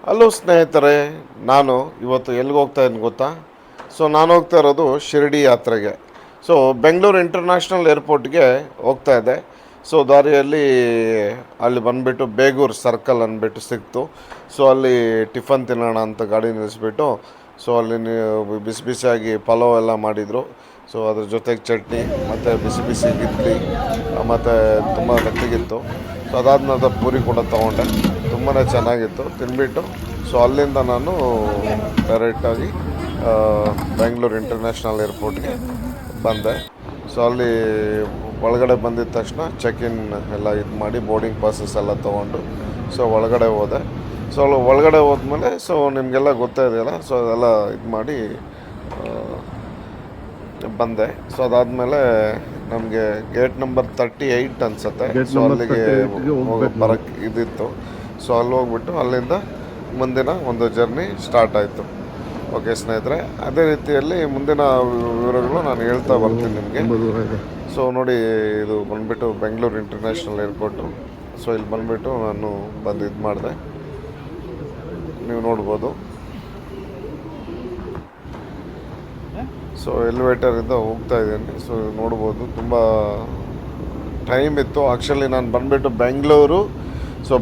Hello ಸ್ನೇಹಿತರೆ, ನಾನು ಇವತ್ತು ಎಲ್ಲಿಗೆ ಹೋಗ್ತಾ ಇದ್ದೀನಿ ಗೊತ್ತಾ? ನಾನು ಹೋಗ್ತಾ ಇರೋದು ಶಿರ್ಡಿ ಯಾತ್ರೆಗೆ. ಬೆಂಗಳೂರು ಇಂಟರ್ನ್ಯಾಷನಲ್ ಏರ್ಪೋರ್ಟ್ಗೆ ಹೋಗ್ತಾ ಇದ್ದೆ. ದಾರಿಯಲ್ಲಿ ಅಲ್ಲಿ ಬಂದುಬಿಟ್ಟು ಬೇಗೂರು ಸರ್ಕಲ್ ಅಂದ್ಬಿಟ್ಟು ಸಿಕ್ತು. ಅಲ್ಲಿ ಟಿಫನ್ ತಿನ್ನೋಣ ಅಂತ ಗಾಡಿ ನಿಲ್ಲಿಸ್ಬಿಟ್ಟು ಅಲ್ಲಿ ಬಿಸಿ ಬಿಸಿಯಾಗಿ ಪಲಾವ್ ಎಲ್ಲ ಮಾಡಿದರು. ಅದ್ರ ಜೊತೆಗೆ ಚಟ್ನಿ ಮತ್ತು ಬಿಸಿ ಬಿಸಿ ಇಡ್ಲಿ ಮತ್ತು ತುಂಬ ಮೆತ್ತಗಿತ್ತು. ಅದಾದ ನಂತರ ಪೂರಿ ಕೂಡ ತೊಗೊಂಡೆ. ತುಂಬಾ ಚೆನ್ನಾಗಿತ್ತು. ತಿಂದ್ಬಿಟ್ಟು ಅಲ್ಲಿಂದ ನಾನು ಡೈರೆಕ್ಟಾಗಿ ಬೆಂಗಳೂರು ಇಂಟರ್ನ್ಯಾಷನಲ್ ಏರ್ಪೋರ್ಟ್ಗೆ ಬಂದೆ. ಅಲ್ಲಿ ಒಳಗಡೆ ಬಂದಿದ ತಕ್ಷಣ ಚೆಕ್-ಇನ್ ಎಲ್ಲ ಇದು ಮಾಡಿ ಬೋರ್ಡಿಂಗ್ ಪಾಸಸ್ ಎಲ್ಲ ತೊಗೊಂಡು ಒಳಗಡೆ ಹೋದೆ. ಅಲ್ಲಿ ಒಳಗಡೆ ಹೋದ್ಮೇಲೆ ನಿಮಗೆಲ್ಲ ಗೊತ್ತೇ ಇದೆಯಲ್ಲ, ಅದೆಲ್ಲ ಇದು ಮಾಡಿ ಬಂದೆ. ಅದಾದಮೇಲೆ ನಮಗೆ ಗೇಟ್ ನಂಬರ್ 38 ಅನಿಸುತ್ತೆ. ಅಲ್ಲಿಗೆ ಬರೋಕ್ಕೆ ಇದಿತ್ತು. ಅಲ್ಲಿ ಹೋಗ್ಬಿಟ್ಟು ಅಲ್ಲಿಂದ ಮುಂದಿನ ಒಂದು ಜರ್ನಿ ಸ್ಟಾರ್ಟ್ ಆಯಿತು. ಓಕೆ ಸ್ನೇಹಿತರೆ, ಅದೇ ರೀತಿಯಲ್ಲಿ ಮುಂದಿನ ವಿವರಗಳು ನಾನು ಹೇಳ್ತಾ ಬರ್ತೀನಿ ನಿಮಗೆ. ನೋಡಿ, ಇದು ಬಂದುಬಿಟ್ಟು ಬೆಂಗಳೂರು ಇಂಟರ್ನ್ಯಾಷನಲ್ ಏರ್ಪೋರ್ಟು. ಇಲ್ಲಿ ಬಂದುಬಿಟ್ಟು ನಾನು ಬಂದು ಇದು ಮಾಡಿದೆ, ನೀವು ನೋಡ್ಬೋದು. ಎಲಿವೇಟರಿಂದ ಹೋಗ್ತಾ ಇದ್ದೀನಿ. ನೋಡ್ಬೋದು, ತುಂಬ ಟೈಮ್ ಇತ್ತು. ಆ್ಯಕ್ಚುಲಿ ನಾನು ಬಂದುಬಿಟ್ಟು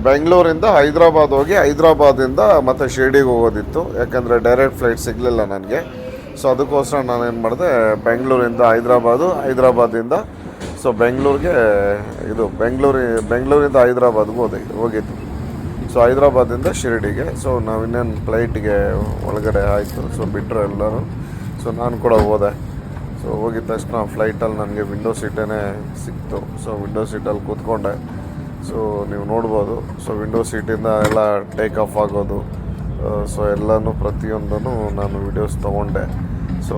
ಬೆಂಗಳೂರಿಂದ ಹೈದ್ರಾಬಾದ್ ಹೋಗಿ ಹೈದ್ರಾಬಾದಿಂದ ಮತ್ತು ಶಿರ್ಡಿಗೆ ಹೋಗೋದಿತ್ತು. ಯಾಕಂದರೆ ಡೈರೆಕ್ಟ್ ಫ್ಲೈಟ್ ಸಿಗಲಿಲ್ಲ ನನಗೆ. ಅದಕ್ಕೋಸ್ಕರ ನಾನೇನು ಮಾಡಿದೆ, ಬೆಂಗಳೂರಿಂದ ಹೈದ್ರಾಬಾದಿಂದ ಬೆಂಗಳೂರಿಗೆ ಇದು ಬೆಂಗಳೂರಿಂದ ಹೈದ್ರಾಬಾದ್ಗೆ ಹೋಗಿದ್ದು. ಹೈದ್ರಾಬಾದಿಂದ ಶಿರ್ಡಿಗೆ. ನಾವು ಇನ್ನೇನು ಫ್ಲೈಟಿಗೆ ಒಳಗಡೆ ಆಯಿತು. ಬಿಟ್ಟರು ಎಲ್ಲರೂ. ನಾನು ಕೂಡ ಹೋದೆ. ಹೋಗಿದ ತಕ್ಷಣ ಫ್ಲೈಟಲ್ಲಿ ನನಗೆ ವಿಂಡೋ ಸೀಟೇ ಸಿಕ್ತು. ವಿಂಡೋ ಸೀಟಲ್ಲಿ ಕೂತ್ಕೊಂಡೆ. ನೀವು ನೋಡ್ಬೋದು. ವಿಂಡೋ ಸೀಟಿಂದ ಎಲ್ಲ ಟೇಕ್ ಆಫ್ ಆಗೋದು, ಎಲ್ಲನೂ ಪ್ರತಿಯೊಂದೂ ನಾನು ವಿಡಿಯೋಸ್ ತೊಗೊಂಡೆ.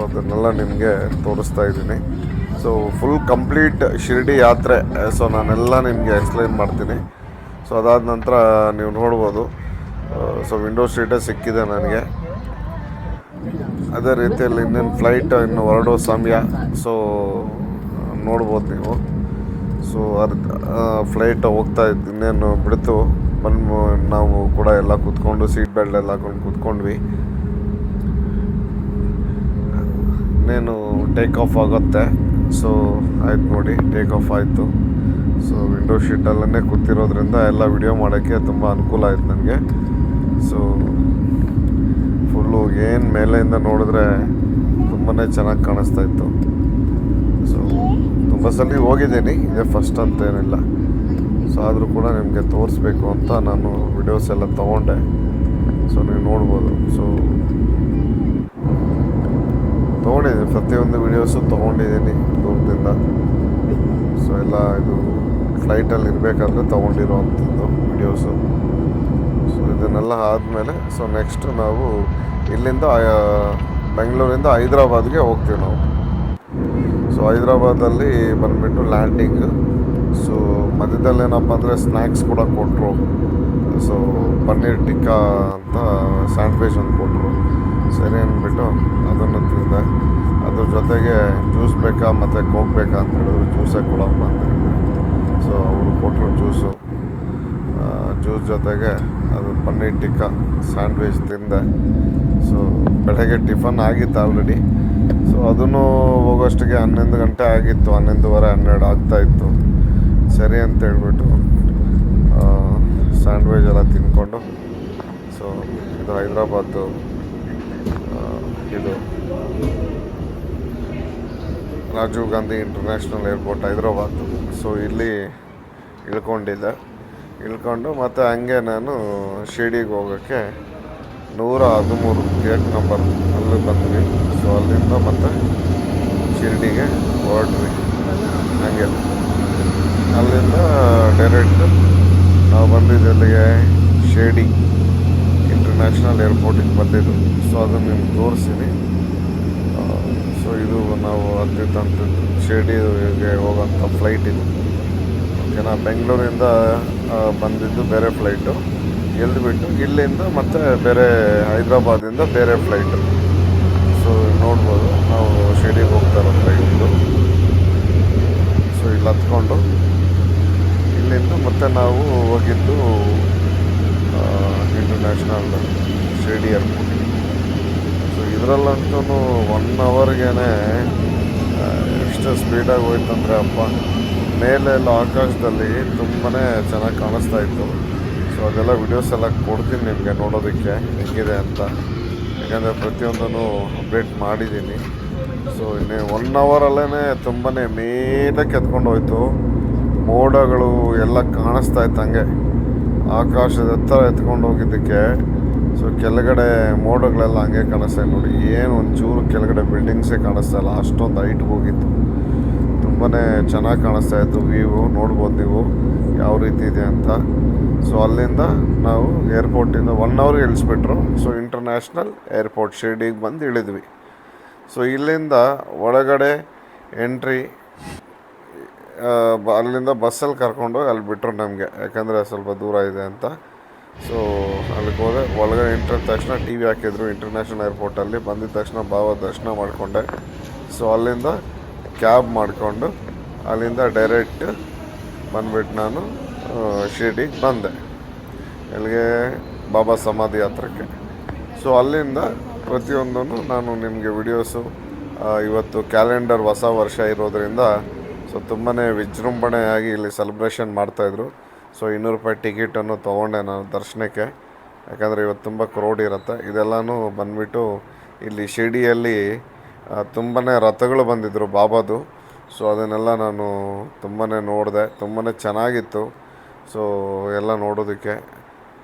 ಅದನ್ನೆಲ್ಲ ನಿಮಗೆ ತೋರಿಸ್ತಾ ಇದ್ದೀನಿ. ಫುಲ್ ಕಂಪ್ಲೀಟ್ ಶಿರ್ಡಿ ಯಾತ್ರೆ ನಾನೆಲ್ಲ ನಿಮಗೆ ಎಕ್ಸ್ಪ್ಲೈನ್ ಮಾಡ್ತೀನಿ. ಅದಾದ ನಂತರ ನೀವು ನೋಡ್ಬೋದು, ವಿಂಡೋ ಸೀಟೇ ಸಿಕ್ಕಿದೆ ನನಗೆ. ಅದೇ ರೀತಿಯಲ್ಲಿ ಇನ್ನೇನು ಫ್ಲೈಟ್ ಇನ್ನು ಹೊರಡೋ ಸಮಯ. ನೋಡ್ಬೋದು ನೀವು. ಫ್ಲೈಟ್ ಹೋಗ್ತಾ ಇದ್ದು ಇನ್ನೇನು ಬಿಡ್ತು. ನಾವು ಕೂಡ ಎಲ್ಲ ಕೂತ್ಕೊಂಡು ಸೀಟ್ ಬೆಲ್ಟ್ ಎಲ್ಲ ಹಾಕೊಂಡು ಕೂತ್ಕೊಂಡ್ವಿ. ಇನ್ನೇನು ಟೇಕ್ ಆಫ್ ಆಗುತ್ತೆ. ಆಯ್ತು ನೋಡಿ, ಟೇಕ್ ಆಫ್ ಆಯಿತು. ವಿಂಡೋ ಶೀಟಲ್ಲೇ ಕೂತಿರೋದ್ರಿಂದ ಎಲ್ಲ ವಿಡಿಯೋ ಮಾಡೋಕ್ಕೆ ತುಂಬ ಅನುಕೂಲ ಆಯಿತು ನನಗೆ. ಫುಲ್ಲು ಏನು ಮೇಲೆಯಿಂದ ನೋಡಿದ್ರೆ ತುಂಬಾ ಚೆನ್ನಾಗಿ ಕಾಣಿಸ್ತಾ ಇತ್ತು. ತುಂಬ ಸಲ ಹೋಗಿದ್ದೀನಿ, ಇದೇ ಫಸ್ಟ್ ಅಂತೇನಿಲ್ಲ. ಆದರೂ ಕೂಡ ನಿಮಗೆ ತೋರಿಸ್ಬೇಕು ಅಂತ ನಾನು ವಿಡಿಯೋಸ್ ಎಲ್ಲ ತೊಗೊಂಡೆ. ನೀವು ನೋಡ್ಬೋದು. ತೊಗೊಂಡಿದ್ದೀನಿ, ಪ್ರತಿಯೊಂದು ವಿಡಿಯೋಸು ತೊಗೊಂಡಿದ್ದೀನಿ ದೂರದಿಂದ. ಎಲ್ಲ ಇದು ಫ್ಲೈಟಲ್ಲಿ ಇರಬೇಕಾದ್ರೆ ತೊಗೊಂಡಿರೋವಂಥದ್ದು ವಿಡಿಯೋಸು. ಇದನ್ನೆಲ್ಲ ಆದಮೇಲೆ ನೆಕ್ಸ್ಟ್ ನಾವು ಇಲ್ಲಿಂದ ಬೆಂಗಳೂರಿಂದ ಹೈದ್ರಾಬಾದ್ಗೆ ಹೋಗ್ತೀವಿ ನಾವು. ಹೈದ್ರಾಬಾದಲ್ಲಿ ಬಂದುಬಿಟ್ಟು ಲ್ಯಾಂಡಿಂಗ್. ಮಧ್ಯದಲ್ಲಿ ಏನಪ್ಪ ಅಂದರೆ ಸ್ನ್ಯಾಕ್ಸ್ ಕೂಡ ಕೊಟ್ಟರು. ಪನ್ನೀರ್ ಟಿಕ್ಕಾ ಅಂತ ಸ್ಯಾಂಡ್ವಿಚ್ ಒಂದು ಕೊಟ್ಟರು. ಸರಿ ಅಂದ್ಬಿಟ್ಟು ಅದನ್ನು ತಿಂದೆ. ಅದ್ರ ಜೊತೆಗೆ ಜ್ಯೂಸ್ ಬೇಕಾ ಮತ್ತು ಕೋಕ್ ಬೇಕಾ ಅಂತ ಹೇಳಿದ್ರು. ಜ್ಯೂಸೇ ಕೊಡಪ್ಪ ಅಂತ ಹೇಳಿದೆ. ಅವರು ಕೊಟ್ಟರು ಜ್ಯೂಸು. ಜ್ಯೂಸ್ ಜೊತೆಗೆ ಅದು ಪನ್ನೀರ್ ಟಿಕ್ಕಾ ಸ್ಯಾಂಡ್ವಿಚ್ ತಿಂದೆ. ಬೆಳಗ್ಗೆ ಟಿಫನ್ ಆಗಿತ್ತು ಆಲ್ರೆಡಿ. ಅದನ್ನು ಹೋಗೋಷ್ಟಿಗೆ 11 ಗಂಟೆ ಆಗಿತ್ತು. 11:30, 12 ಆಗ್ತಾಯಿತ್ತು. ಸರಿ ಅಂತ ಹೇಳ್ಬಿಟ್ಟು ಸ್ಯಾಂಡ್ವಿಚ್ ಎಲ್ಲ ತಿಂದ್ಕೊಂಡು ಇದು ಹೈದ್ರಾಬಾದು, ಇದು ರಾಜೀವ್ ಗಾಂಧಿ ಇಂಟರ್ನ್ಯಾಷನಲ್ ಏರ್ಪೋರ್ಟ್ ಹೈದ್ರಾಬಾದು. ಇಲ್ಲಿ ಇಳ್ಕೊಂಡು ಮತ್ತು ಹಂಗೆ ನಾನು ಶಿರ್ಡಿಗೆ ಹೋಗೋಕ್ಕೆ 113 ಗೇಟ್ ನಂಬರ್ ಅಲ್ಲಿ ಬಂದ್ವಿ. ಅಲ್ಲಿಂದ ಮತ್ತೆ ಶಿರ್ಡಿಗೆ ಹೊರಟ್ವಿ. ಹಾಗೆ ಅಲ್ಲಿಂದ ಡೈರೆಕ್ಟ್ ನಾವು ಬಂದಿದ್ದು ಅಲ್ಲಿಗೆ ಶಿರ್ಡಿ ಇಂಟರ್ನ್ಯಾಷನಲ್ ಏರ್ಪೋರ್ಟಿಗೆ ಬಂದಿದ್ದು. ಅದನ್ನು ನಿಮ್ಗೆ ತೋರಿಸ್ತೀನಿ. ಇದು ನಾವು ಹತ್ತಿದ್ದು ಶಿರ್ಡಿಗೆ ಹೋಗೋಂಥ ಫ್ಲೈಟ್ ಇದು. ಓಕೆನಾ? ಬೆಂಗಳೂರಿಂದ ಬಂದಿದ್ದು ಬೇರೆ ಫ್ಲೈಟು. ಎಲ್ದುಬಿಟ್ಟು ಇಲ್ಲಿಂದ ಮತ್ತೆ ಬೇರೆ ಹೈದ್ರಾಬಾದಿಂದ ಬೇರೆ ಫ್ಲೈಟು. ನೋಡ್ಬೋದು, ನಾವು ಶಿರ್ಡಿಗೆ ಹೋಗ್ತಾ ಇರೋ ಫ್ಲೈಟ್ ಇದು. ಇಲ್ಲಿ ಹತ್ಕೊಂಡು ಇಲ್ಲಿಂದ ಮತ್ತೆ ನಾವು ಹೋಗಿದ್ದು ಇಂಟರ್ನ್ಯಾಷನಲ್ ಶಿರ್ಡಿ ಏರ್ಪೋರ್ಟ್. ಸೊ ಇದರಲ್ಲಂತೂ 1 ಅವರ್ಗೆ ಎಷ್ಟು ಸ್ಪೀಡಾಗಿ ಹೋಯ್ತಂದರೆ ಅಪ್ಪ, ಮೇಲೆಲ್ಲ ಆಕಾಶದಲ್ಲಿ ತುಂಬಾ ಚೆನ್ನಾಗಿ ಕಾಣಿಸ್ತಾ ಇತ್ತು. ಸೊ ಅದೆಲ್ಲ ವಿಡಿಯೋಸ್ ಎಲ್ಲ ಕೊಡ್ತೀನಿ ನಿಮಗೆ ನೋಡೋದಕ್ಕೆ ಹೆಂಗಿದೆ ಅಂತ, ಯಾಕಂದರೆ ಪ್ರತಿಯೊಂದನ್ನು ಅಪ್ಡೇಟ್ ಮಾಡಿದ್ದೀನಿ. ಸೊ ಇನ್ನೇ 1 ಅವರಲ್ಲೇ ತುಂಬಾ ಮೇಲಕ್ಕೆ ಎತ್ಕೊಂಡು ಹೋಯ್ತು. ಮೋಡಗಳು ಎಲ್ಲ ಕಾಣಿಸ್ತಾ ಇತ್ತು ಹಂಗೆ ಆಕಾಶದ ಎತ್ತರ ಎತ್ಕೊಂಡು ಹೋಗಿದ್ದಕ್ಕೆ. ಸೊ ಕೆಳಗಡೆ ಮೋಡಗಳೆಲ್ಲ ಹಂಗೆ ಕಾಣಿಸ್ತಾ ಇದೆ ನೋಡಿ, ಏನು ಒಂಚೂರು ಕೆಳಗಡೆ ಬಿಲ್ಡಿಂಗ್ಸೇ ಕಾಣಿಸ್ತಾ ಇಲ್ಲ, ಅಷ್ಟೊಂದು ಹೈಟ್ಗೆ ಹೋಗಿತ್ತು. ತುಂಬಾ ಚೆನ್ನಾಗಿ ಕಾಣಿಸ್ತಾ ಇತ್ತು ವ್ಯೂ, ನೋಡ್ಬೋದು ನೀವು ಯಾವ ರೀತಿ ಇದೆ ಅಂತ. ಸೊ ಅಲ್ಲಿಂದ ನಾವು ಏರ್ಪೋರ್ಟಿಂದ 1 ಅವರ್ಗೆ ಇಳಿಸ್ಬಿಟ್ರು. ಸೊ ಇಂಟರ್ನ್ಯಾಷನಲ್ ಏರ್ಪೋರ್ಟ್ ಶಿರ್ಡಿಗೆ ಬಂದು ಇಳಿದ್ವಿ. ಸೊ ಇಲ್ಲಿಂದ ಒಳಗಡೆ ಎಂಟ್ರಿ, ಅಲ್ಲಿಂದ ಬಸ್ಸಲ್ಲಿ ಕರ್ಕೊಂಡೋಗಿ ಅಲ್ಲಿ ಬಿಟ್ಟರು ನಮಗೆ, ಯಾಕಂದರೆ ಸ್ವಲ್ಪ ದೂರ ಇದೆ ಅಂತ. ಸೊ ಅಲ್ಲಿಗೆ ಹೋದೆ. ಒಳಗಡೆ ಎಂಟ್ರಿದ ತಕ್ಷಣ ಟಿ ವಿ ಹಾಕಿದ್ರು ಇಂಟರ್ನ್ಯಾಷನಲ್ ಏರ್ಪೋರ್ಟಲ್ಲಿ. ಬಂದಿದ್ದ ತಕ್ಷಣ ಬಾಬಾ ದರ್ಶನ ಮಾಡಿಕೊಂಡೆ. ಸೊ ಅಲ್ಲಿಂದ ಕ್ಯಾಬ್ ಮಾಡಿಕೊಂಡು ಅಲ್ಲಿಂದ ಡೈರೆಕ್ಟ್ ಬಂದುಬಿಟ್ಟು ನಾನು ಶಿರ್ಡಿಗೆ ಬಂದೆ, ಎಲ್ಲಿಗೆ ಬಾಬಾ ಸಮಾಧಿ ಹತ್ರಕ್ಕೆ. ಸೊ ಅಲ್ಲಿಂದ ಪ್ರತಿಯೊಂದನ್ನು ನಾನು ನಿಮಗೆ ವಿಡಿಯೋಸು, ಇವತ್ತು ಕ್ಯಾಲೆಂಡರ್ ಹೊಸ ವರ್ಷ ಇರೋದರಿಂದ ಸೊ ತುಂಬಾ ವಿಜೃಂಭಣೆಯಾಗಿ ಇಲ್ಲಿ ಸೆಲೆಬ್ರೇಷನ್ ಮಾಡ್ತಾಯಿದ್ರು. ಸೊ 200 ರೂಪಾಯಿ ಟಿಕೆಟನ್ನು ತೊಗೊಂಡೆ ನಾನು ದರ್ಶನಕ್ಕೆ, ಯಾಕಂದರೆ ಇವತ್ತು ತುಂಬ ಕ್ರೌಡ್ ಇರುತ್ತೆ. ಇದೆಲ್ಲನೂ ಬಂದುಬಿಟ್ಟು ಇಲ್ಲಿ ಶಿರ್ಡಿಯಲ್ಲಿ ತುಂಬಾ ರಥಗಳು ಬಂದಿದ್ದರು ಬಾಬಾದು. ಸೊ ಅದನ್ನೆಲ್ಲ ನಾನು ತುಂಬಾ ನೋಡಿದೆ, ತುಂಬಾ ಚೆನ್ನಾಗಿತ್ತು. ಸೊ ಎಲ್ಲ ನೋಡೋದಕ್ಕೆ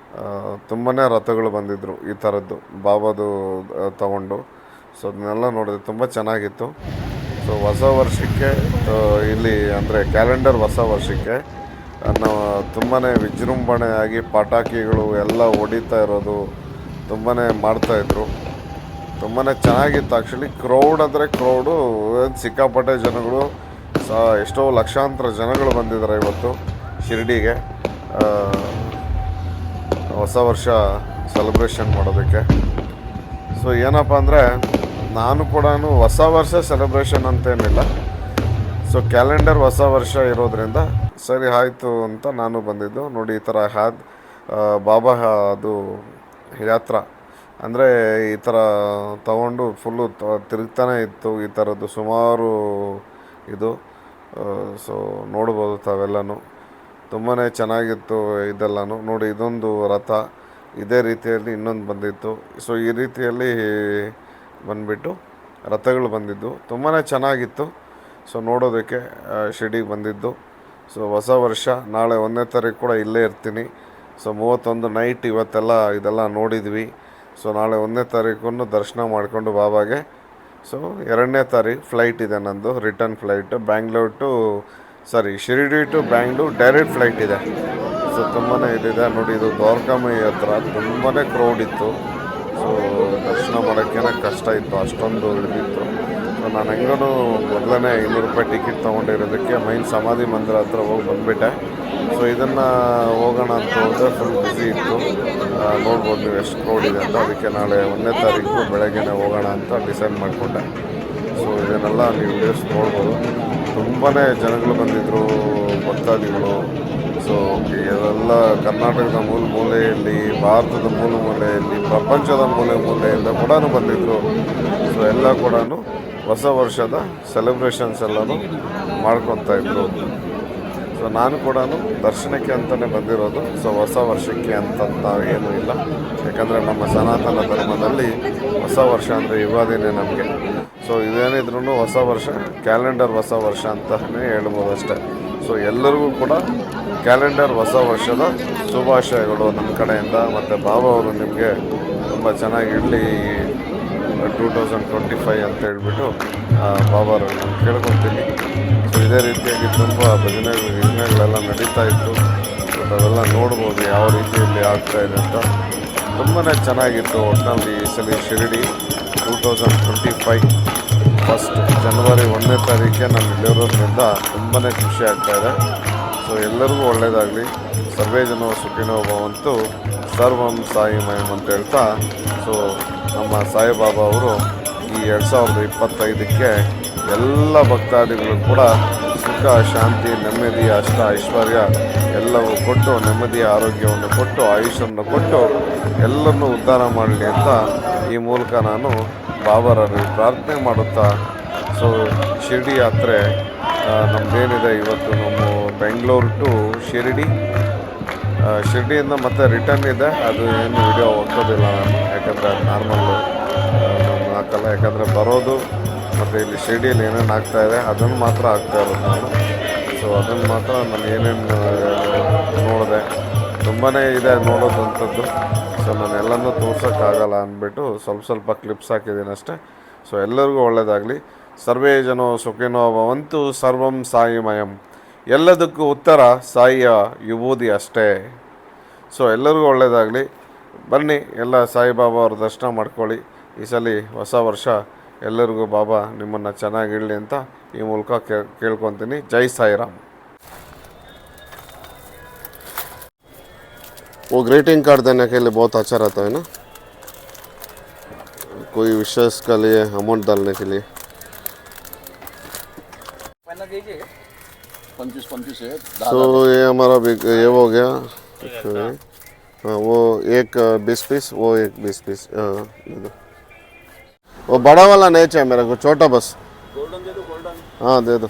ತುಂಬಾ ರಥಗಳು ಬಂದಿದ್ದರು ಈ ಥರದ್ದು ಬಾಬಾದು ತಗೊಂಡು. ಸೊ ಅದನ್ನೆಲ್ಲ ನೋಡಿದೆ, ತುಂಬ ಚೆನ್ನಾಗಿತ್ತು. ಸೊ ಹೊಸ ವರ್ಷಕ್ಕೆ ಇಲ್ಲಿ ಅಂದರೆ ಕ್ಯಾಲೆಂಡರ್ ಹೊಸ ವರ್ಷಕ್ಕೆ ನಾವು ತುಂಬಾ ವಿಜೃಂಭಣೆಯಾಗಿ ಪಟಾಕಿಗಳು ಎಲ್ಲ ಹೊಡಿತಾ ಇರೋದು ತುಂಬಾ ಮಾಡ್ತಾಯಿದ್ರು. ತುಂಬಾ ಚೆನ್ನಾಗಿತ್ತು ಆ್ಯಕ್ಚುಲಿ. ಕ್ರೌಡ್ ಅಂದರೆ ಕ್ರೌಡು, ಸಿಕ್ಕಾಪಟ್ಟೆ ಜನಗಳು, ಎಷ್ಟೋ ಲಕ್ಷಾಂತರ ಜನಗಳು ಬಂದಿದ್ದಾರೆ ಇವತ್ತು ಶಿರ್ಡಿಗೆ ಹೊಸ ವರ್ಷ ಸೆಲೆಬ್ರೇಷನ್ ಮಾಡೋದಕ್ಕೆ. ಸೊ ಏನಪ್ಪ ಅಂದರೆ ನಾನು ಕೂಡ ಹೊಸ ವರ್ಷ ಸೆಲೆಬ್ರೇಷನ್ ಅಂತೇನಿಲ್ಲ, ಸೊ ಕ್ಯಾಲೆಂಡರ್ ಹೊಸ ವರ್ಷ ಇರೋದ್ರಿಂದ ಸರಿ ಆಯಿತು ಅಂತ ನಾನು ಬಂದಿದ್ದು. ನೋಡಿ ಈ ಥರ ಬಾಬಾ ಅದು ಯಾತ್ರಾ ಅಂದರೆ ಈ ಥರ ತಗೊಂಡು ಫುಲ್ಲು ತಿರುಗ್ತಾನೆ ಇತ್ತು ಈ ಥರದ್ದು ಸುಮಾರು ಇದು. ಸೊ ನೋಡ್ಬೋದು ತಾವೆಲ್ಲನೂ, ತುಂಬಾ ಚೆನ್ನಾಗಿತ್ತು ಇದೆಲ್ಲನೂ. ನೋಡಿ ಇದೊಂದು ರಥ, ಇದೇ ರೀತಿಯಲ್ಲಿ ಇನ್ನೊಂದು ಬಂದಿತ್ತು. ಸೊ ಈ ರೀತಿಯಲ್ಲಿ ಬಂದುಬಿಟ್ಟು ರಥಗಳು ಬಂದಿದ್ದು ತುಂಬಾ ಚೆನ್ನಾಗಿತ್ತು. ಸೊ ನೋಡೋದಕ್ಕೆ ಶಿರ್ಡಿಗೆ ಬಂದಿದ್ದು. ಸೊ ಹೊಸ ವರ್ಷ ನಾಳೆ 1ನೇ ತಾರೀಕು ಕೂಡ ಇಲ್ಲೇ ಇರ್ತೀನಿ. ಸೊ 31 ನೈಟ್ ಇವತ್ತೆಲ್ಲ ಇದೆಲ್ಲ ನೋಡಿದ್ವಿ. ಸೊ ನಾಳೆ 1ನೇ ತಾರೀಕು ದರ್ಶನ ಮಾಡಿಕೊಂಡು ಬಾಬಾಗೆ. ಸೊ 2ನೇ ತಾರೀಕು ಫ್ಲೈಟ್ ಇದೆ ನಂದು, return flight Shirdi to Bangalore direct flight ಇದೆ. ಸೊ ತುಂಬಾ ಇದಿದೆ ನೋಡಿ. ಇದು ದ್ವಾರಕಾಮಯಿ ಹತ್ರ ತುಂಬಾ ಕ್ರೌಡ್ ಇತ್ತು. ಸೊ ದರ್ಶನ ಮಾಡೋಕ್ಕೇನೆ ಕಷ್ಟ ಇತ್ತು, ಅಷ್ಟೊಂದು ಇದಿತ್ತು. ಸೊ ನಾನು ಹೆಂಗೂ ಮೊದಲನೇ 200 ರೂಪಾಯಿ ಟಿಕೆಟ್ ತೊಗೊಂಡಿರೋದಕ್ಕೆ ಮೈನ್ ಸಮಾಧಿ ಮಂದಿರ ಹತ್ರ ಹೋಗಿ ಬಂದುಬಿಟ್ಟೆ. ಸೊ ಇದನ್ನು ಹೋಗೋಣ ಅಂತ ಹೋದರೆ ಫುಲ್ ಬ್ಯುಸಿ ಇತ್ತು. ನೋಡ್ಬೋದು ನೀವು ಎಷ್ಟು ಕ್ರೌಡ್ ಇದೆ ಅಂತ. ಅದಕ್ಕೆ ನಾಳೆ 1ನೇ ತಾರೀಕು ಬೆಳಗ್ಗೆನೇ ಹೋಗೋಣ ಅಂತ ಡಿಸೈಡ್ ಮಾಡಿಕೊಂಡೆ. ಸೊ ಇದನ್ನೆಲ್ಲ ನೀವು ವಿಡಿಯೋಸ್ ನೋಡ್ಬೋದು. ತುಂಬಾ ಜನಗಳು ಬಂದಿದ್ದರು, ಭಕ್ತಾದಿಗಳು. ಸೊ ಎಲ್ಲ ಕರ್ನಾಟಕದ ಮೂಲೆಯಲ್ಲಿ, ಭಾರತದ ಮೂಲೆಯಲ್ಲಿ, ಪ್ರಪಂಚದ ಮೂಲೆಯಿಂದ ಕೂಡ ಬಂದಿದ್ದರು. ಸೊ ಎಲ್ಲ ಕೂಡ ಹೊಸ ವರ್ಷದ ಸೆಲೆಬ್ರೇಷನ್ಸ್ ಎಲ್ಲನೂ ಮಾಡ್ಕೊತಾಯಿದ್ರು. ಸೊ ನಾನು ಕೂಡ ದರ್ಶನಕ್ಕೆ ಅಂತಲೇ ಬಂದಿರೋದು. ಸೊ ಹೊಸ ವರ್ಷಕ್ಕೆ ಅಂತ ಏನೂ ಇಲ್ಲ, ಯಾಕಂದರೆ ನಮ್ಮ ಸನಾತನ ಧರ್ಮದಲ್ಲಿ ಹೊಸ ವರ್ಷ ಅಂದರೆ ಯುಗಾದಿನೇ ನಮಗೆ. ಸೊ ಇದೇನಿದ್ರೂ ಹೊಸ ವರ್ಷ, ಕ್ಯಾಲೆಂಡರ್ ಹೊಸ ವರ್ಷ ಅಂತಲೇ ಹೇಳ್ಬೋದು ಅಷ್ಟೇ. ಸೊ ಎಲ್ಲರಿಗೂ ಕೂಡ ಕ್ಯಾಲೆಂಡರ್ ಹೊಸ ವರ್ಷದ ಶುಭಾಶಯಗಳು ನಮ್ಮ ಕಡೆಯಿಂದ. ಮತ್ತು ಬಾಬಾ ಅವರು ನಿಮಗೆ ತುಂಬ ಚೆನ್ನಾಗಿ ಇರಲಿ 2025 ಅಂತ ಹೇಳ್ಬಿಟ್ಟು ಬಾಬಾರು ನಾನು ಕೇಳ್ಕೊತೀನಿ. ಸೊ ಇದೇ ರೀತಿಯಾಗಿ ತುಂಬ ಭಜನೆಗಳೆಲ್ಲ ನಡೀತಾ ಇತ್ತು. ಅವೆಲ್ಲ ನೋಡ್ಬೋದು ಯಾವ ರೀತಿಯಲ್ಲಿ ಆಗ್ತಾಯಿದೆ ಅಂತ. ತುಂಬಾ ಚೆನ್ನಾಗಿತ್ತು. ಒಟ್ಟಿನಲ್ಲಿ ಈ ಸಲ ಶಿರ್ಡಿ 2025 ಫಸ್ಟ್ ಜನವರಿ 1ನೇ ತಾರೀಕಿಗೆ ನಾನು ಇಲ್ಲಿರೋದ್ರಿಂದ ತುಂಬಾ ಖುಷಿ ಆಗ್ತಾಯಿದೆ. ಸೊ ಎಲ್ಲರಿಗೂ ಒಳ್ಳೆಯದಾಗಲಿ. ಸರ್ವೇ ಜನ ಸುಖಿನೋ ಭವಂತು, ಸರ್ವಂ ಸಾಯಿಮಯಂ ಅಂತ ಹೇಳ್ತಾ, ಸೊ ನಮ್ಮ ಸಾಯಿಬಾಬಾ ಅವರು ಈ 2025ಕ್ಕೆ ಎಲ್ಲ ಭಕ್ತಾದಿಗಳು ಕೂಡ ಸುಖ ಶಾಂತಿ ನೆಮ್ಮದಿ ಅಷ್ಟ ಐಶ್ವರ್ಯ ಎಲ್ಲವೂ ಕೊಟ್ಟು ನೆಮ್ಮದಿಯ ಆರೋಗ್ಯವನ್ನು ಕೊಟ್ಟು ಆಯುಷನ್ನು ಕೊಟ್ಟು ಎಲ್ಲರನ್ನೂ ಉದ್ಧಾರ ಮಾಡಲಿ ಅಂತ ಈ ಮೂಲಕ ನಾನು ಬಾಬಾರಲ್ಲಿ ಪ್ರಾರ್ಥನೆ ಮಾಡುತ್ತಾ ಸೊ ಶಿರ್ಡಿ ಯಾತ್ರೆ ನಮ್ಮದೇನಿದೆ ಇವತ್ತು ನಮ್ಮ ಬೆಂಗಳೂರು ಟು ಶಿರ್ಡಿಯಿಂದ ಮತ್ತೆ ರಿಟರ್ನ್ ಇದೆ. ಅದು ಏನು ವಿಡಿಯೋ ಹೋಗ್ತೋದಿಲ್ಲ ನಾನು, ಯಾಕಂದರೆ ನಾರ್ಮಲ್ಲು ನಾನು ಹಾಕಲ್ಲ. ಯಾಕಂದರೆ ಬರೋದು ಮತ್ತು ಇಲ್ಲಿ ಶಿರ್ಡಿಯಲ್ಲಿ ಏನೇನು ಆಗ್ತಾಯಿದೆ ಅದನ್ನು ಮಾತ್ರ ಹಾಕ್ತಾ ಇರೋದು ನಾನು. ಸೊ ಅದನ್ನು ಮಾತ್ರ ನಾನು ಏನೇನು ನೋಡಿದೆ ತುಂಬಾ ಇದೆ ನೋಡೋದಂಥದ್ದು. ಸೊ ನಾನು ಎಲ್ಲನೂ ತೋರ್ಸೋಕ್ಕಾಗಲ್ಲ ಅಂದ್ಬಿಟ್ಟು ಸ್ವಲ್ಪ ಕ್ಲಿಪ್ಸ್ ಹಾಕಿದ್ದೀನಿ ಅಷ್ಟೇ. ಸೊ ಎಲ್ಲರಿಗೂ ಒಳ್ಳೆಯದಾಗಲಿ. ಸರ್ವೇ ಜನೋ ಸುಖಿನೋ ಭವಂತು, ಸರ್ವಂ ಸಾಯಿಮಯಂ. ಎಲ್ಲದಕ್ಕೂ ಉತ್ತರ ಸಾಯಿಯ ವಿಭೂತಿ ಅಷ್ಟೇ. ಸೊ ಎಲ್ಲರಿಗೂ ಒಳ್ಳೆಯದಾಗಲಿ. ಬನ್ನಿ ಎಲ್ಲ ಸಾಯಿಬಾಬಾ ಅವ್ರ ದರ್ಶನ ಮಾಡ್ಕೊಳ್ಳಿ. ಈ ಸಲ ಹೊಸ ವರ್ಷ ಎಲ್ಲರಿಗೂ ಬಾಬಾ ನಿಮ್ಮನ್ನು ಚೆನ್ನಾಗಿಡಲಿ ಅಂತ ಈ ಮೂಲಕ ಕೇಳ್ಕೊತೀನಿ. ಜೈ ಸಾಯಿರಾಮ್. वो ग्रीटिंग कार्ड देने के लिए बहुत अच्छा रहता है ना, कोई विशेष के लिए अमाउंट डालने के लिए. 25 है। तो ये हमारा ये हो गया. हाँ वो एक 20 पीस, वो एक 20 पीस. दे दो. वो बड़ा वाला नहीं चाहिए मेरे को, छोटा बस. गोल्डन दे दो, गोल्डन। हाँ दे दो.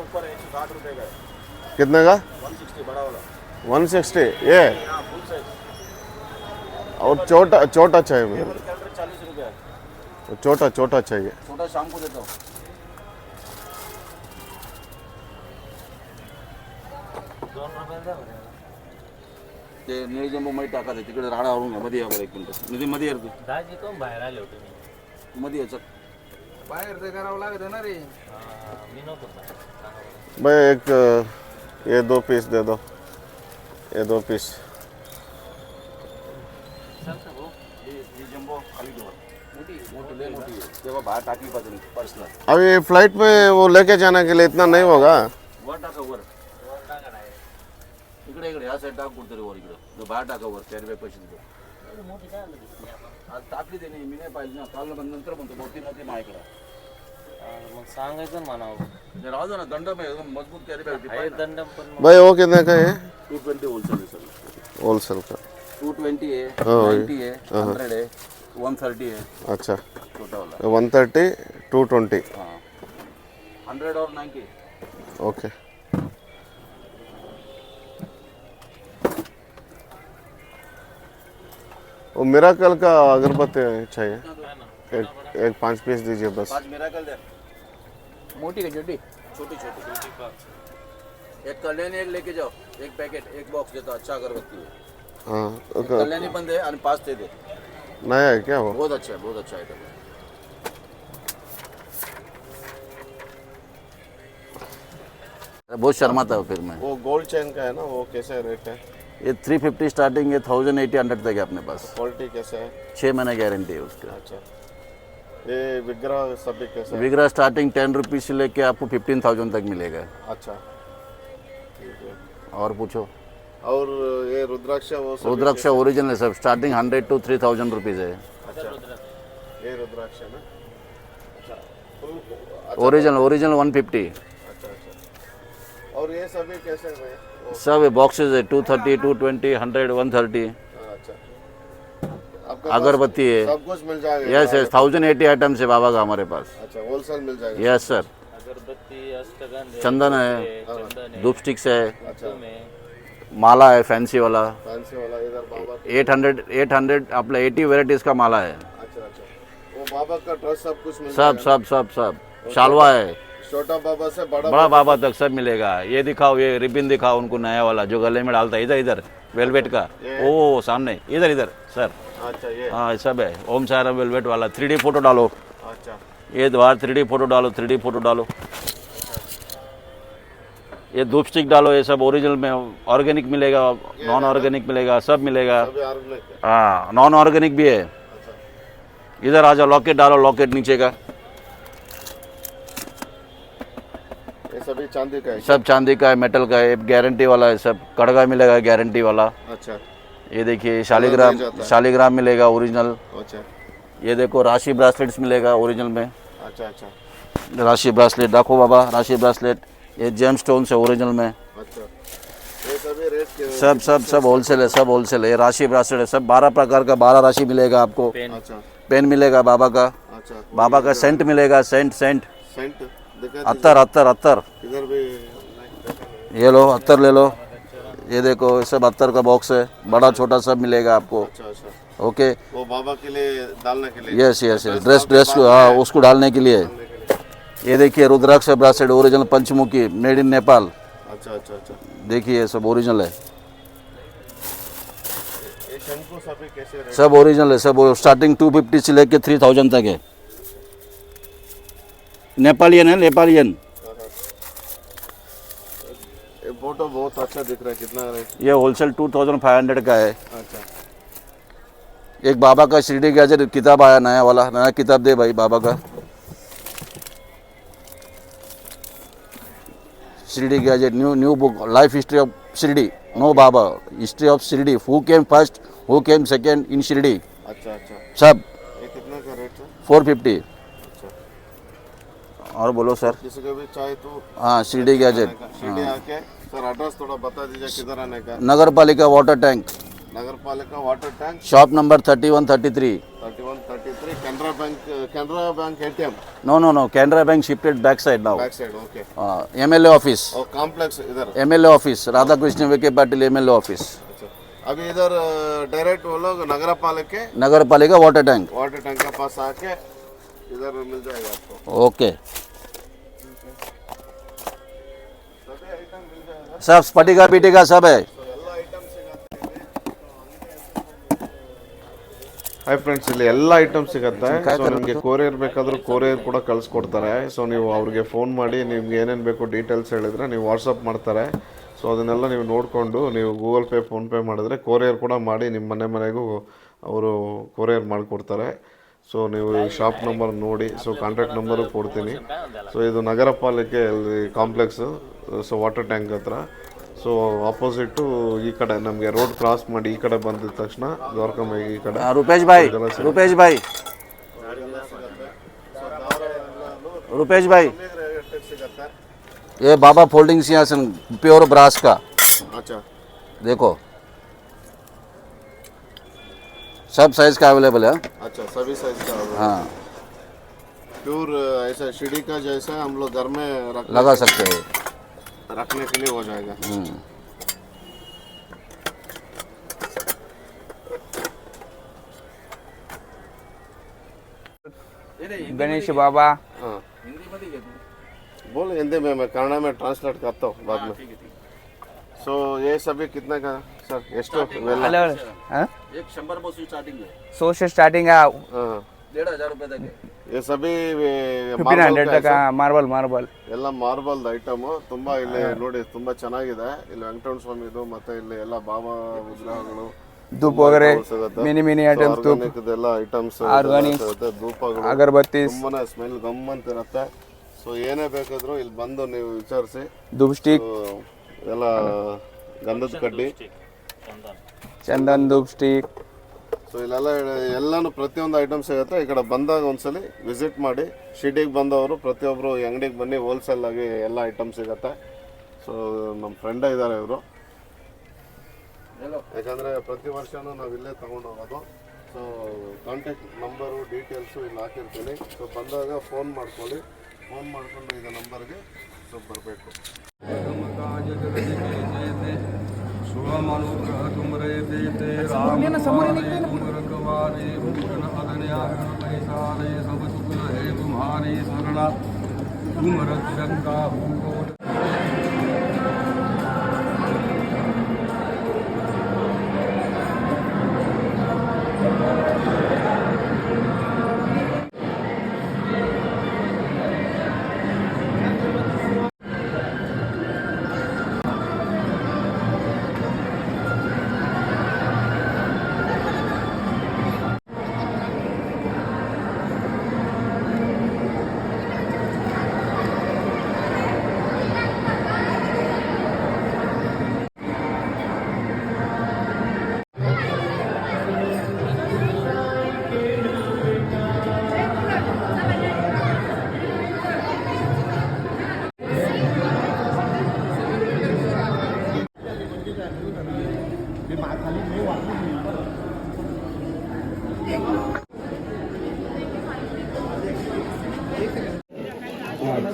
ऊपर 160 रुपये का है। कितने का? 160 बड़ा वाला। 160 ये. हाँ फुल साइज। और छोटा चाहिए मेरे को. 40 रुपये है। छोटा चाहिए. छोटा शाम को देता हूँ। ते निळी जंबो मध्ये टाकायचं तिकडे राडा आवरून घ्या. मध्ये या बरं 1 मिनिट. मध्ये येतो दाजी कोण बाहेर आले होते मी मध्ये याचं बाहेर ते करावं लागत ना रे. मी नव्हतो भाई एक ये 2 पीस दे दो. ये 2 पीस. ही जंबो खाली ठेवा. मोठी लय मोठी आहे. तेव्हा बाहेर टाकली पाहिजे पर्सला. अभी फ्लाइट में वो लेके जाने के लिए इतना नहीं होगा. वर टाका वर. इकडे या साईड टाक कुठतरी वर. इकडे बाहेर टाका वर. कॅरी बॅग पैसे देतो. आज टाकली त्याने. मी नाही पाहिजे ना. काल नंतर म्हणतो मोठी नव्हती माझ्याकडे. मग सांगायचं म्हणावं. राहू दे ना. दंडम आहे एकदम मजबूत कॅरी बॅग. आहे दंडम पण भाई वो कितने का है? 220 होलसेल है सर. होलसेल का. 220 है, हाँ, 90 है, 100 है, 130 है. अच्छा. छोटा वाला. 130, 220. हाँ 100 और 90. ओके. वो मिराकल का अगरबत्ती चाहिए. एक 5 पीस दीजिए बस. 5 मिराकल दे. मोटी है छोटी. छोटी. एक कल्याणी एक लेके जाओ. एक पैकेट एक बॉक्स देता. अच्छा अगरबत्ती है. हाँ कल्याणी पण दे आणि 5 ते दे. नया है क्या वो? बहुत अच्छा है आइटम. बहुत शर्माता हूँ फिर मैं. वो गोल्ड चेन का है ना, वो कैसे रेट है? ये 350 स्टार्टिंग है. 1080 100 तक है अपने पास. क्वालिटी कैसे है? 6 महीने गारंटी है उसका. अच्छा. ये विग्रह सभी कैसे है? विग्रह स्टार्टिंग 10 रुपीज़ से लेके आपको 15,000 तक मिलेगा. अच्छा ठीक है. और पूछो. और ये रुद्राक्ष वो सभी रुद्राक्ष ओरिजिनल है सब. स्टार्टिंग 100 to 3,000 रुपीज़ है. अच्छा ये रुद्राक्ष है ना. अच्छा ओरिजिनल 150. अच्छा. और ये सभी कैसे है? वो सब बॉक्सेस है. 230, 220, 100, 130. अच्छा. आपका अगरबत्ती है. सब कुछ मिल जाएगा. यस 1080 आइटम्स है बाबा का हमारे पास. अच्छा होलसेल मिल जाएगा. Yes sir. अगरबत्ती अष्टगंध चंदन है. चंदन है धूप स्टिक्स है. अच्छा. माला है फैंसी वाला. फैंसी वाला इधर बाबा. 800 आपला 80 वेराइटीज़ का माला है. अच्छा. वो बाबा का ड्रेस सब कुछ मिल सब शालवा है. छोटा बाबा से बड़ा बाबा तक सब मिलेगा. ये दिखाओ. ये रिबिन दिखाओ उनको नया वाला जो गले में डालता है. इधर वेलवेट का. ओ सामने इधर सर. अच्छा ये. हाँ सब है. ओम सारा वेलवेट वाला. 3D फोटो डालो. अच्छा. ये द्वार 3D फोटो डालो. ये धूप स्टिक डालो. ये सब ओरिजिनल में ऑर्गेनिक मिलेगा. नॉन ऑर्गेनिक मिलेगा. सब मिलेगा. सभी ऑर्गेनिक है. हाँ नॉन ऑर्गेनिक भी है. इधर आ जाओ. लॉकेट डालो. लॉकेट नीचे का. ये सभी चांदी का है. सब चांदी का है. मेटल का है. गारंटी वाला है. सब कड़गा मिलेगा गारंटी वाला. अच्छा. ये देखिए शालिग्राम मिलेगा ओरिजिनल. अच्छा. ये देखो राशि ब्रासलेट्स मिलेगा ओरिजिनल में. अच्छा. राशि ब्रासलेट देखो बाबा. राशि ब्रासलेट ये जेम स्टोन है ओरिजिनल में। अच्छा, ये सभी रेट के सब होलसेल है, सब होलसेल है। ये राशि ब्रासलेट है, सब 12 प्रकार का 12 राशि मिलेगा आपको। अच्छा पेन मिलेगा बाबा का, अच्छा, बाबा का सेंट मिलेगा, सेंट सेंट दिखा अत्तर अत्तर अत्तर। इधर भी ये लो अत्तर ले लो, ये देखो ये सब अत्तर का बॉक्स है, बड़ा छोटा सब मिलेगा आपको। अच्छा अच्छा, ओके, वो बाबा के लिए डालने के लिए। यस यस यस, ड्रेस को, हाँ उसको डालने के लिए। ये देखिए rudraksha bracelet original panchmukhi, made in Nepal. अच्छा अच्छा अच्छा, देखिए सब ओरिजिनल है, ये शंकु सभी कैसे रेट? सब ओरिजिनल है, सब स्टार्टिंग 250 से लेके 3000 तक है। नेपालियन है, नेपालियन। ये फोटो बहुत अच्छा दिख रहा है, कितना रेट? ये होलसेल 2500 का है। अच्छा, एक बाबा का शिरडी गैजेट किताब आया नया वाला, नया किताब दे भाई बाबा का। Shirdi gadget, new book, life history of Shirdi, no बाबा, history of Shirdi, who came first, who came second in Shirdi, अच्छा अच्छा, सब ये कितना का रेट है? 450। अच्छा, और बोलो सर। किसी को भी चाहे तो हाँ शिरडी गैजेट, सीढ़ी आके सर एड्रेस थोड़ा बता दीजिए किधर आने का? नगर पालिका वाटर टैंक, नगर पालिका water tank, shop number 3133। 3133, Canara bank ATM no no no, Canara bank shifted back side now. Back side. Okay, MLA office, और कॉम्प्लेक्स इधर। MLA office, Radha Krishna Vikhe Patil MLA office. अच्छा, अभी इधर डायरेक्ट वो लोग नगर पालिका नगर पालिका वाटर टैंक। वाटर टैंक के पास आके इधर मिल जाएगा आपको, ओके, सभी आइटम मिल जाएगा। सब स्फटिका पीटिका सब है। ಎಲ್ಲ ಐಟಮ್ ಸಿಗುತ್ತೆ। ಹಾಯ್ ಫ್ರೆಂಡ್ಸ್, ಇಲ್ಲಿ ಎಲ್ಲ ಐಟಮ್ ಸಿಗುತ್ತೆ. ಸೊ ನಿಮಗೆ ಕೊರಿಯರ್ ಬೇಕಾದರೂ ಕೊರಿಯರ್ ಕೂಡ ಕಳಿಸ್ಕೊಡ್ತಾರೆ. ಸೊ ನೀವು ಅವ್ರಿಗೆ ಫೋನ್ ಮಾಡಿ ನಿಮ್ಗೆ ಏನೇನು ಬೇಕು ಡೀಟೇಲ್ಸ್ ಹೇಳಿದ್ರೆ ನೀವು ವಾಟ್ಸಪ್ ಮಾಡ್ತಾರೆ. ಸೊ ಅದನ್ನೆಲ್ಲ ನೀವು ನೋಡಿಕೊಂಡು ನೀವು ಗೂಗಲ್ ಪೇ ಫೋನ್ಪೇ ಮಾಡಿದ್ರೆ ಕೊರಿಯರ್ ಕೂಡ ಮಾಡಿ ನಿಮ್ಮ ಮನೆಗೂ ಅವರು ಕೊರಿಯರ್ ಮಾಡಿಕೊಡ್ತಾರೆ. ಸೊ ನೀವು ಶಾಪ್ ನಂಬರ್ ನೋಡಿ, ಸೊ ಕಾಂಟ್ಯಾಕ್ಟ್ ನಂಬರು ಕೊಡ್ತೀನಿ. ಸೊ ಇದು ನಗರ ಪಾಲಿಕೆ ಕಾಂಪ್ಲೆಕ್ಸು, ಸೊ ವಾಟರ್ ಟ್ಯಾಂಕ್ ಹತ್ರ. ಸೊ ಆಪೋಸಿಟ್ಟು ಈ ಕಡೆ ನಮಗೆ ರೋಡ್ ಕ್ರಾಸ್ ಮಾಡಿ ಈ ಕಡೆ ಬಂದಿದ ತಕ್ಷಣ ದ್ವಾರಕಮ್ಮ ಈ ಕಡೆ. रुपेश भाई, रुपेश भाई, रुपेश भाई, ಸಿಗುತ್ತೆ. ये बाबा फोल्डिंग सिंहासन प्योर ब्रास का, अच्छा देखो सब साइज का अवेलेबल है। अच्छा, सभी साइज का हाँ प्योर ऐसा सीढ़ी का जैसा हम लोग घर में लगा सकते हो। रखने के लिए हो जाएगा। गणेश बाबा, हाँ बोल हिंदी में, मैं कन्नड़ में ट्रांसलेट करता हूँ बाद में। सो ये सभी कितने का सर? ಎಷ್ಟು ಇವೆಲ್ಲ? अलग हाँ? एक 100 स्टार्टिंग है, 100 से स्टार्टिंग है, हाँ, 1500 रुपए तक है। ये सभी 1500 तक मार्बल मार्बल ಎಲ್ಲ ಮಾರ್ಬಲ್ ಐಟಮ್. ತುಂಬಾ ಇಲ್ಲಿ ನೋಡಿ ತುಂಬಾ ಚೆನ್ನಾಗಿದೆ. ಇಲ್ಲಿ ವೆಂಕಟರಮಣ ಸ್ವಾಮಿದು ಮತ್ತೆ ಇಲ್ಲಿ ಎಲ್ಲ ಬಾಬಾ ವಿಗ್ರಹಗಳು, धूप वगैरह ಸಿಗುತ್ತೆ. मिनी मिनी आइटम्स, धूप, Organic ಇದೆಲ್ಲ ಐಟಮ್ಸ್ Organic, ಸಿಗುತ್ತೆ. ಧೂಪಗಳು, अगरबत्ती, ತುಂಬಾನೇ ಸ್ಮೆಲ್ ಗಮ್ಮಂತ ಇರುತ್ತೆ. ಸೊ ಏನೇ ಬೇಕಾದ್ರೂ ಇಲ್ಲಿ ಬಂದು ನೀವು ವಿಚಾರಿಸಿ. धूप स्टिक, ಎಲ್ಲ ಗಂಧದ ಕಡ್ಡಿ, चंदन धूप स्टिक, ಸೊ ಇಲ್ಲೆಲ್ಲ ಎಲ್ಲಾನು ಪ್ರತಿಯೊಂದು ಐಟಮ್ ಸಿಗುತ್ತೆ. ಈ ಕಡೆ ಬಂದಾಗ ಒಂದ್ಸಲಿ ವಿಸಿಟ್ ಮಾಡಿ. ಶಿರ್ಡಿಗೆ ಬಂದವರು ಪ್ರತಿಯೊಬ್ಬರು ಈ ಅಂಗಡಿಗೆ ಬನ್ನಿ, ಹೋಲ್ಸೇಲ್ ಆಗಿ ಎಲ್ಲ ಐಟಮ್ ಸಿಗುತ್ತೆ. ಸೊ ನಮ್ಮ ಫ್ರೆಂಡೇ ಇದ್ದಾರೆ ಇವರು, ಯಾಕಂದರೆ ಪ್ರತಿ ವರ್ಷವೂ ನಾವು ಇಲ್ಲೇ ತೊಗೊಂಡು ಹೋಗೋದು. ಸೊ ಕಾಂಟ್ಯಾಕ್ಟ್ ನಂಬರು ಡೀಟೇಲ್ಸು ಇಲ್ಲಿ ಹಾಕಿರ್ತೀನಿ. ಸೊ ಬಂದಾಗ ಫೋನ್ ಮಾಡ್ಕೊಳ್ಳಿ, ಫೋನ್ ಮಾಡಿಕೊಂಡು ಇದು ನಂಬರ್ಗೆ ಸೊ ಬರಬೇಕು.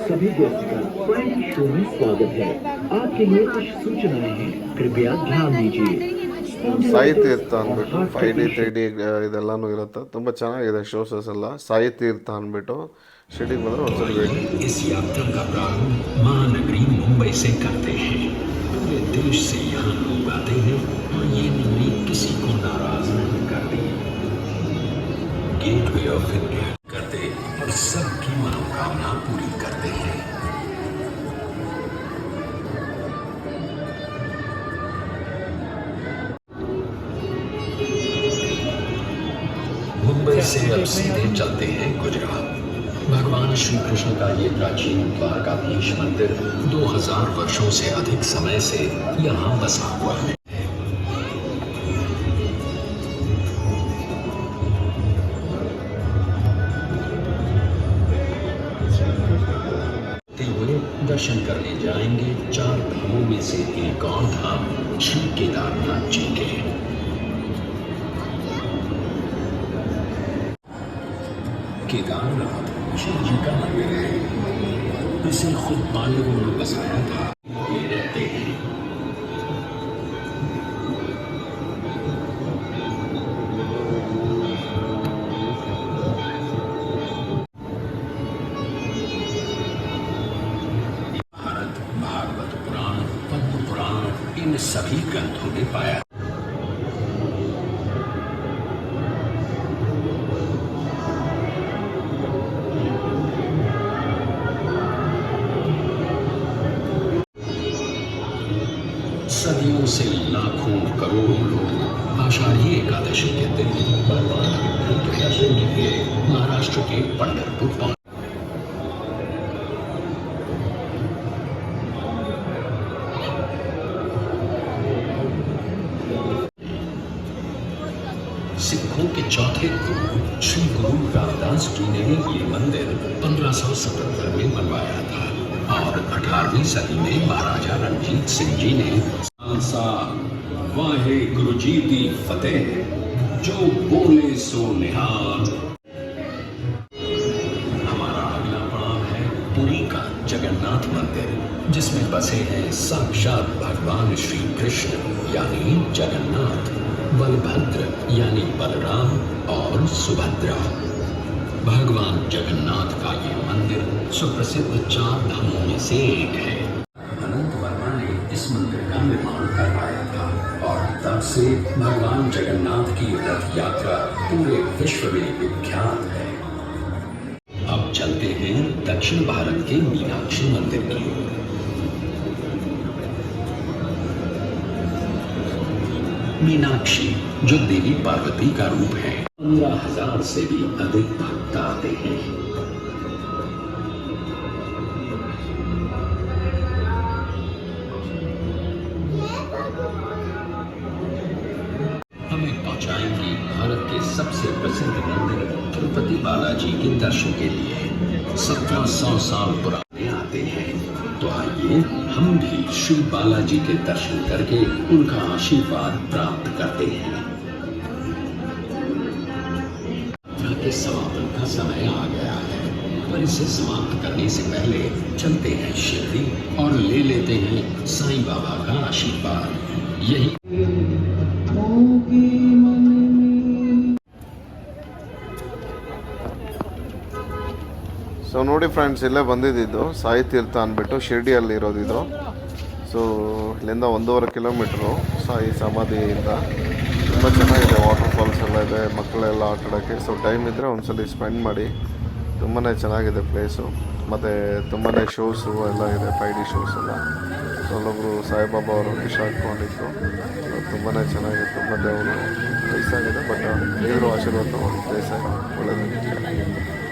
सभी गेस्ट का फ्रैंक शो में स्वागत है। आपके लिए कुछ सूचनाएं हैं, कृपया ध्यान दीजिए। ಸಾಯಿ ತೀರ್ಥ ಅಂದ್ಬಿಟ್ಟು 5D 3D ಇದೆಲ್ಲನೂ ಇರುತ್ತೆ. ತುಂಬ ಚೆನ್ನಾಗಿದೆ ಶೋಸಸ್ ಎಲ್ಲ. ಸಾಯಿ ತೀರ್ಥ ಅಂದ್ಬಿಟ್ಟು ಶಿರ್ಡಿಗೆ ಬಂದರೆ ಒಂದ್ಸಲ ಭೇಟಿ. इस यात्रा का प्रारंभ महानगरी मुंबई से करते हैं। पूरे देश से यहाँ लोग आते हैं और ये नगरी किसी को नाराज नहीं करती। गेटवे ऑफ इंडिया करते और सबकी मनोकामना पूरी करते हैं। मुंबई से अब सीधे चलते हैं गुजरात। भगवान श्री कृष्ण का ये प्राचीन द्वारकाधीश मंदिर 2000 वर्षों से अधिक समय से यहाँ बसा हुआ है। हुए दर्शन करने जाएंगे 4 धामों में से एक और धाम श्री केदारनाथ जी के। केदारनाथ शिव जी का मंदिर है। इसे खुद पांडवों ने बसाया था। ये रहते हैं। भारत, भागवत पुराण, पद्म पुराण इन सभी ग्रंथों में पाया। सदियों से लाखों करोड़ों लोग आषाढ़ी एकादशी के दिन भगवान के दर्शन के लिए महाराष्ट्र के पंढरपुर पहुंचे। सिखों के चौथे गुरु श्री गुरु रामदास जी ने ये मंदिर 1577 में बनवाया था और 18वीं सदी में महाराजा रणजीत सिंह जी ने खालसा वाहे गुरु जी दी फतेह जो बोले सो निहाल। हमारा अगला पड़ाव है पुरी का जगन्नाथ मंदिर, जिसमें बसे हैं साक्षात भगवान श्री कृष्ण यानी जगन्नाथ, बलभद्र यानी बलराम और सुभद्रा। भगवान जगन्नाथ का ये मंदिर सुप्रसिद्ध 4 धामों में से एक है। अनंत वर्मा ने इस मंदिर का निर्माण करवाया था और तब से भगवान जगन्नाथ की रथ यात्रा पूरे विश्व में विख्यात है। अब चलते हैं दक्षिण भारत के मीनाक्षी मंदिर की ओर। मीनाक्षी जो देवी पार्वती का रूप है, 15,000 से भी अधिक भक्त आते हैं। हमें पहुंचाएंगे भारत के सबसे प्रसिद्ध मंदिर तिरुपति बालाजी के दर्शन के लिए। 1700 साल पुराने आते हैं, तो आइए हम भी श्री बालाजी के दर्शन करके उनका आशीर्वाद प्राप्त करते हैं। यात्रा के समापन का समय आ गया है, पर इसे समाप्त करने से पहले चलते हैं शिरडी और ले लेते हैं साईं बाबा का आशीर्वाद। यही ಸೊ ನೋಡಿ ಫ್ರೆಂಡ್ಸ್, ಇಲ್ಲೇ ಬಂದಿದ್ದು ಸಾಯಿ ತೀರ್ಥ ಅಂದ್ಬಿಟ್ಟು ಶಿರ್ಡಿಯಲ್ಲಿ ಇರೋದಿದು. ಸೊ ಇಲ್ಲಿಂದ 1.5 ಕಿಲೋಮೀಟ್ರು ಸಾಯಿ ಸಮಾಧಿಯಿಂದ. ತುಂಬ ಚೆನ್ನಾಗಿದೆ, ವಾಟರ್ ಫಾಲ್ಸ್ ಎಲ್ಲ ಇದೆ, ಮಕ್ಕಳೆಲ್ಲ ಆಟಾಡೋಕ್ಕೆ. ಸೊ ಟೈಮ್ ಇದ್ದರೆ ಒಂದ್ಸಲಿ ಸ್ಪೆಂಡ್ ಮಾಡಿ, ತುಂಬಾ ಚೆನ್ನಾಗಿದೆ ಪ್ಲೇಸು. ಮತ್ತು ತುಂಬಾ ಶೋಸು ಎಲ್ಲ ಇದೆ, 5D ಶೋಸ್ ಎಲ್ಲ. ಸೊ ಅಲ್ಲೊಬ್ಬರು ಸಾಯಿಬಾಬಾ ಅವರು ವಿಷ ಹಾಕ್ಕೊಂಡಿತ್ತು. ತುಂಬಾ ಚೆನ್ನಾಗಿದೆ, ತುಂಬ ದೇವರು ವಯಸ್ಸಾಗಿದೆ, ಬಟ್ ದೇವರು ಆಶೀರ್ವಾದ ತಗೊಂಡು ಪ್ಲೇಸ್ ಒಳ್ಳೆಯದಾಗಿದೆ.